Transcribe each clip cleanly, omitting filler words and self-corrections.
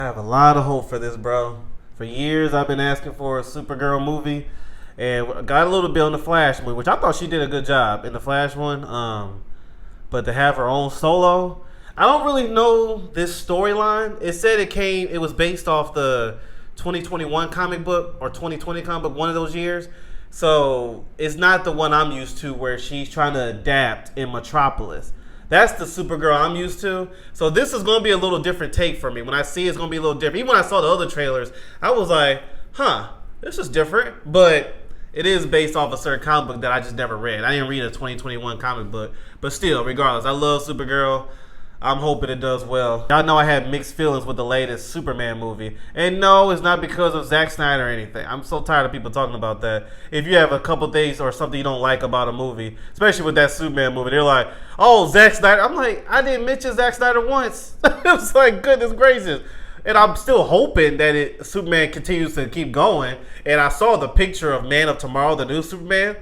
I have a lot of hope for this, bro. For years, I've been asking for a Supergirl movie, and got a little bit on the Flash movie, which I thought she did a good job in the Flash one. But to have her own solo, I don't really know this storyline. It said it was based off the 2021 comic book or 2020 comic book, one of those years. So it's not the one I'm used to where she's trying to adapt in Metropolis. That's the Supergirl I'm used to. So this is going to be a little different take for me. When I see it's going to be a little different. Even when I saw the other trailers, I was like, this is different. But it is based off a certain comic book that I just never read. I didn't read a 2021 comic book. But still, regardless, I love Supergirl. I'm hoping it does well. Y'all know I had mixed feelings with the latest Superman movie. And no, it's not because of Zack Snyder or anything. I'm so tired of people talking about that. If you have a couple things or something you don't like about a movie, especially with that Superman movie, they're like, oh, Zack Snyder. I'm like, I didn't mention Zack Snyder once. It was like, goodness gracious. And I'm still hoping that Superman continues to keep going. And I saw the picture of Man of Tomorrow, the new Superman.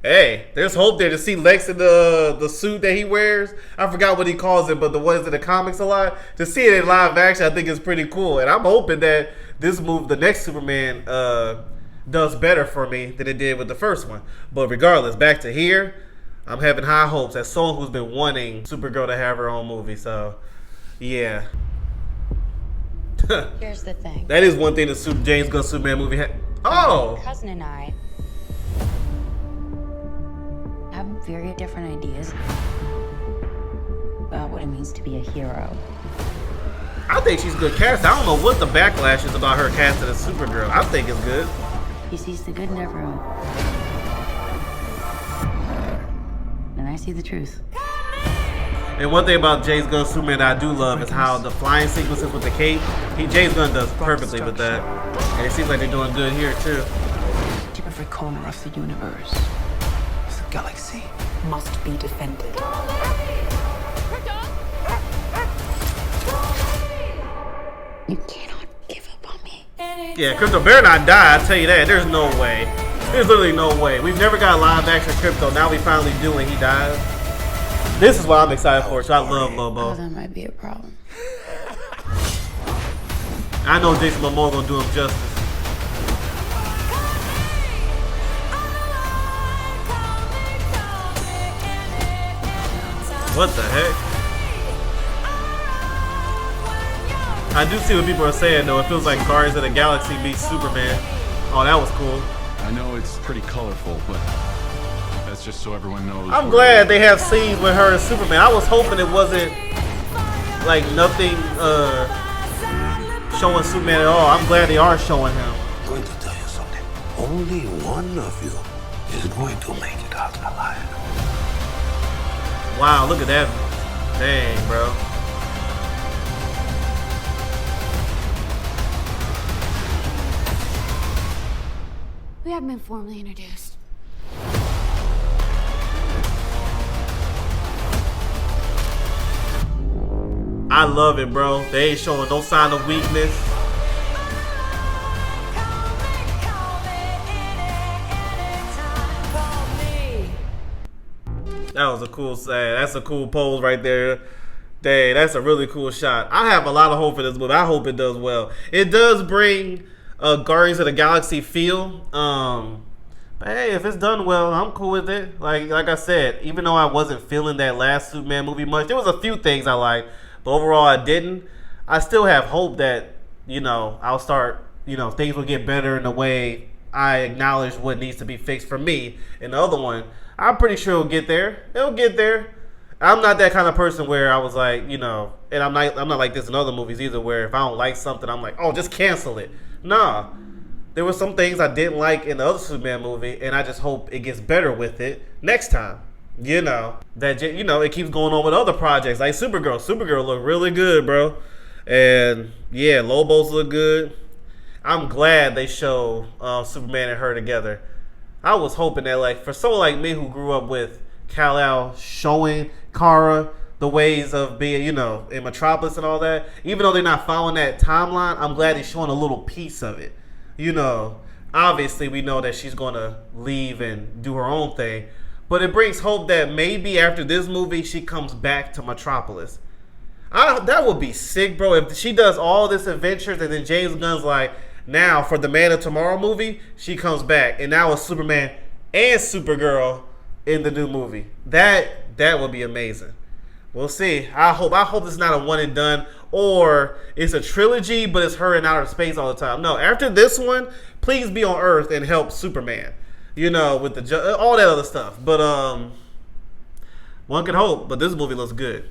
Hey, there's hope there to see Lex in the suit that he wears. I forgot what he calls it, but the ones in the comics a lot. To see it in live action, I think is pretty cool. And I'm hoping that this movie, the next Superman, does better for me than it did with the first one. But regardless, back to here, I'm having high hopes as someone who's been wanting Supergirl to have her own movie. So, yeah. Here's the thing. That is one thing the James Gunn Superman movie had. Oh! My cousin and I have very different ideas about what it means to be a hero. I think she's good cast. I don't know what the backlash is about her casting as Supergirl. I think it's good. He sees the good in everyone. And I see the truth. And one thing about James Gunn Superman that I do love is how the flying sequences with the cape, James Gunn does perfectly with that. And it seems like they're doing good here too. Every corner of the universe, the galaxy, must be defended. You cannot give up on me. Yeah, Crypto better not die, I tell you that. There's no way. There's literally no way. We've never got live action Crypto. Now we finally do and he dies. This is what I'm excited for, so I love Lobo. Oh, that might be a problem. I know Jason Momoa gonna do him justice. What the heck? I do see what people are saying though. It feels like Guardians of the Galaxy meets Superman. Oh, that was cool. I know it's pretty colorful, but that's just so everyone knows. I'm glad they have scenes with her and Superman. I was hoping it wasn't like nothing showing Superman at all. I'm glad they are showing him. I'm going to tell you something. Only one of you is going to make it out alive. Wow, look at that. Dang, bro. We haven't been formally introduced. I love it, bro. They ain't showing no sign of weakness. That was a cool sad. That's a cool pose right there. Dang, that's a really cool shot. I have a lot of hope for this movie. I hope it does well. It does bring a Guardians of the Galaxy feel. But hey, if it's done well, I'm cool with it. Like I said, even though I wasn't feeling that last Superman movie much, there was a few things I liked, but overall I didn't. I still have hope that, I'll start, things will get better in the way I acknowledge what needs to be fixed for me. And the other one, I'm pretty sure it'll get there. It'll get there. I'm not that kind of person where I was like, and I'm not like this in other movies either, where if I don't like something, I'm like, oh, just cancel it. Nah. There were some things I didn't like in the other Superman movie, and I just hope it gets better with it next time. It keeps going on with other projects like Supergirl. Supergirl look really good, bro. And yeah, Lobos look good. I'm glad they show Superman and her together. I was hoping that, like, for someone like me who grew up with Kal-El showing Kara the ways of being, in Metropolis and all that, even though they're not following that timeline, I'm glad they're showing a little piece of it. Obviously we know that she's going to leave and do her own thing, but it brings hope that maybe after this movie she comes back to Metropolis. That would be sick, bro. If she does all this adventures and then James Gunn's like, now for the Man of Tomorrow movie, she comes back and now it's Superman and Supergirl in the new movie. That would be amazing. We'll see. I hope it's not a one and done or it's a trilogy, but it's her in outer space all the time. No, after this one, please be on Earth and help Superman. You know, with all that other stuff. But one can hope. But this movie looks good.